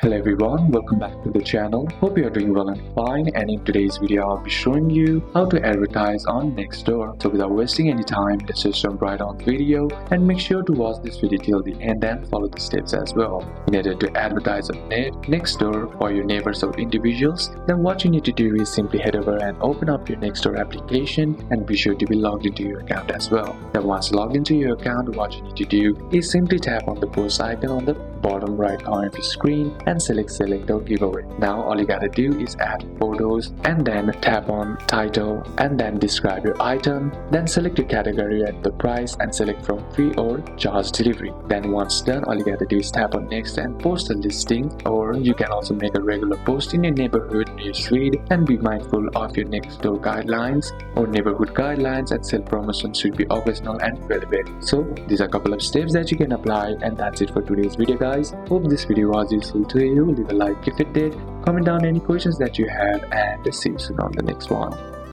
Hello everyone, welcome back to the channel. Hope you are doing well and fine, and in today's video I'll be showing you how to advertise on NEXTDOOR. So without wasting any time, let's just jump right on the video and make sure to watch this video till the end and follow the steps as well. In order to advertise on NEXTDOOR for your neighbors or individuals, then what you need to do is simply head over and open up your NEXTDOOR application and be sure to be logged into your account as well. Then once logged into your account, what you need to do is simply tap on the post icon on the bottom right corner of your screen and select or giveaway. Now all you gotta do is add photos and then tap on title and then describe your item, then select your category and the price and select from free or charge delivery. Then once done, all you gotta do is tap on next and post a listing, or you can also make a regular post in your neighborhood newsfeed and be mindful of your NEXTDOOR guidelines or neighborhood guidelines, and sell promotions should be occasional and relevant. So these are a couple of steps that you can apply, and that's it for today's video guys. Hope this video was useful to you. Leave a like if it did, comment down any questions that you have, and see you soon on the next one.